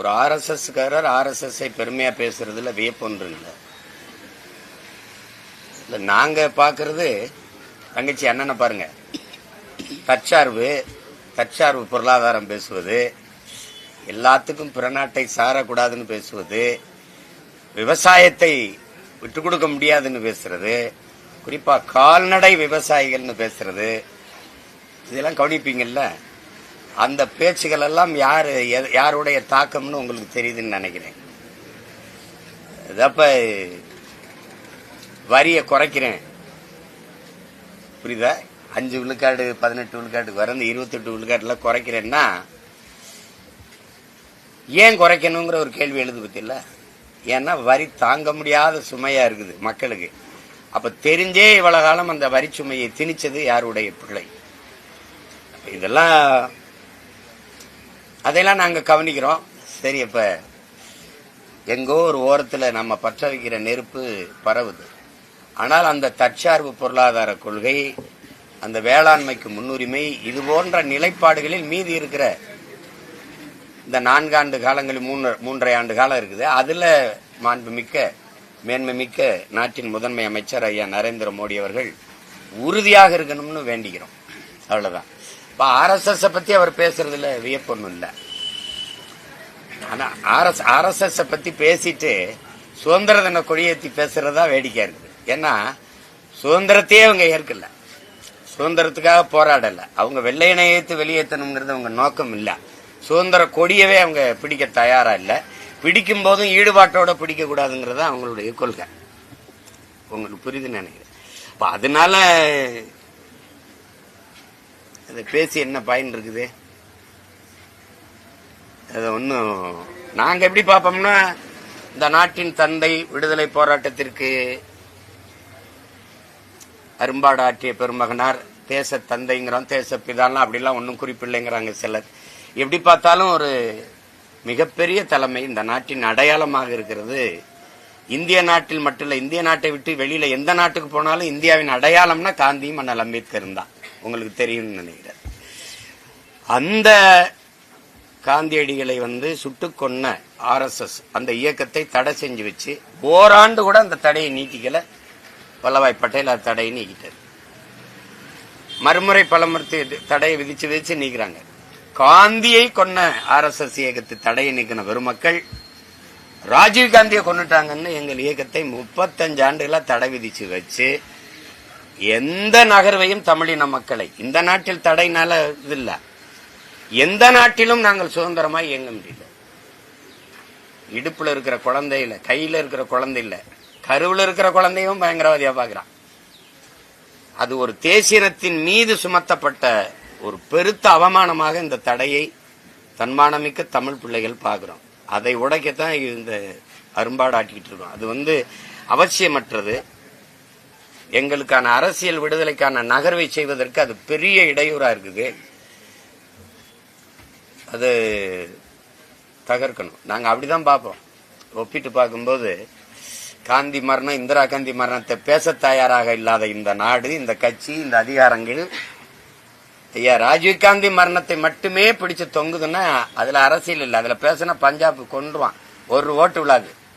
ஒரு ஆர்எஸ்எஸ்காரர் ஆர்எஸ்எஸ்ஐ பெருமையா பேசுறதுல வியப்பு ஒன்று இல்லை. நாங்க பாக்குறது தங்கச்சி அண்ணனை பாருங்க, தற்சார்பு பொருளாதாரம் பேசுவது, எல்லாத்துக்கும் பிற நாட்டை சாரக்கூடாதுன்னு பேசுவது, விவசாயத்தை விட்டு கொடுக்க முடியாதுன்னு பேசுறது, குறிப்பா கால்நடை விவசாயிகள்னு பேசுறது, இதெல்லாம் கவனிப்பீங்கல்ல. அந்த பேச்சுகள் எல்லாம் யாருடைய தாக்கம்னு உங்களுக்கு தெரியுதுன்னு நினைக்கிறேன். அப்ப வரியை குறைக்கிறேன், புரியுதா? 5 விழுக்காடு 18 விழுக்காட்டுக்கு வரந்து 28 விழுக்காட்டுல குறைக்கிறேன்னா ஏன் குறைக்கணுங்கிற ஒரு கேள்வி எழுது பத்தியில்ல. ஏன்னா வரி தாங்க முடியாத சுமையா இருக்குது மக்களுக்கு. அப்ப தெரிஞ்சே இவ்வளவு காலம் அந்த வரி சுமையை திணிச்சது யாருடைய பிள்ளை? இதெல்லாம் அதையெல்லாம் நாங்க கவனிக்கிறோம். சரி, அப்ப எங்கோ ஒரு ஓரத்துல நம்ம பற்ற வைக்கிற நெருப்பு பரவுது. ஆனால் அந்த தற்சார்பு பொருளாதார கொள்கை, அந்த வேளாண்மைக்கு முன்னுரிமை, இது போன்ற நிலைப்பாடுகளில் மீதி இருக்கிற இந்த 4 ஆண்டு காலங்களில் 3.5 ஆண்டு காலம் இருக்குது. அதுல மாண்புமிக்க மேன்மைமிக்க நாட்டின் முதன்மை அமைச்சர் ஐயா நரேந்திர மோடி அவர்கள் உறுதியாக இருக்கணும்னு வேண்டிக்கிறோம். அவ்வளவுதான். இப்ப ஆர்எஸ்எஸ் பத்தி அவர் பேசுறதுல வியப்பு ஒண்ணும் இல்லை. ஆனா ஆர்எஸ்எஸ் பத்தி பேசிட்டு சுதந்திர தின கொடியேற்றி பேசுறதா வேடிக்கையா இருக்குது. ஏன்னா சுதந்திரத்தையே அவங்க ஏற்கல, சுதந்திரத்துக்காக போராடல, அவங்க வெள்ளையனை ஏத்து வெளியேற்றணுங்கிறது அவங்க நோக்கம் இல்ல. சுதந்திர கொடியவே அவங்க பிடிக்க தயாரா இல்ல. பிடிக்கும் போதும் ஈடுபாட்டோட பிடிக்க கூடாதுங்கிறத அவங்களுடைய கொள்கை. உங்களுக்கு புரியுதுன்னு நினைக்கிறேன். அப்ப அதனால அதை பேசி என்ன பயன் இருக்குது? அது ஒன்னும் நாங்க எப்படி பார்ப்போம்னா, இந்த நாட்டின் தந்தை விடுதலை போராட்டத்திற்கு அரும்பாடு ஆற்றிய பெருமகனார், தேச தந்தைங்கிறோம், தேச பிதாலாம் அப்படிலாம் ஒன்னும் குறிப்பில்லைங்கிறாங்க சிலர். எப்படி பார்த்தாலும் ஒரு மிகப்பெரிய தலைமை, இந்த நாட்டின் அடையாளமாக இருக்கிறது. இந்திய நாட்டில் மட்டும் இல்ல, இந்திய நாட்டை விட்டு வெளியில எந்த நாட்டுக்கு போனாலும் இந்தியாவின் அடையாளம்னா காந்தியும் அண்ணல் அம்பேத்கரும் தான். உங்களுக்கு தெரியும்னு நினைக்கிறேன். அந்த காந்தியடிகளை சுட்டுக் கொன்ன ஆர்எஸ்எஸ் அந்த இயக்கத்தை தடை செஞ்சு வச்சு ஓராண்டு கூட அந்த தடையை நீட்டிக்கல. வல்லபாய் பட்டேல் அந்த தடையை நீக்கிட்டார். மறுமுறை பலமுறை தடையை விதிச்சு நீக்கிறாங்க. காந்தியை கொன்ன ஆர்எஸ்எஸ் இயக்கத்தை தடையை நீக்கின பெருமக்கள் ராஜீவ் காந்தியை கொண்டுட்டாங்கன்னு எங்கள் இயக்கத்தை 35 ஆண்டுகளா தடை விதிச்சு வச்சு எந்த நகர்வையும் தமிழின மக்களை, இந்த நாட்டில் தடைனால இது இல்ல, எந்த நாட்டிலும் நாங்கள் சுதந்திரமாய் இயங்க முடியல. இடுப்புல இருக்கிற குழந்தை இல்ல, கையில இருக்கிற குழந்தை இல்ல, கருவில் இருக்கிற குழந்தையும் பயங்கரவாதியா பாக்குறான். அது ஒரு தேசியத்தின் மீது சுமத்தப்பட்ட ஒரு பெருத்த அவமானமாக இந்த தடையை தன்மானமிக்க தமிழ் பிள்ளைகள் பாக்குறோம். அதை உடைக்கத்தான் இந்த அரும்பாடு ஆட்டிக்கிட்டு இருக்கோம். அது அவசியமற்றது. எங்களுக்கான அரசியல் விடுதலைக்கான நகர்வை செய்வதற்கு அது பெரிய இடையூறா இருக்குது. அது தகர்க்கணும். நாங்க அப்படிதான் பார்ப்போம். ஒப்பிட்டு பார்க்கும்போது காந்தி மரணம், இந்திரா காந்தி மரணத்தை பேச தயாராக இல்லாத இந்த நாடு, இந்த கட்சி, இந்த அதிகாரங்கள் ஐயா ராஜீவ்காந்தி மரணத்தை மட்டுமே பிடிச்சு தொங்குதுன்னா அதுல அரசியல் இல்லை. அதுல பேசினா பஞ்சாப் கொன்றுவான், ஒரு ஓட்டு விழாது.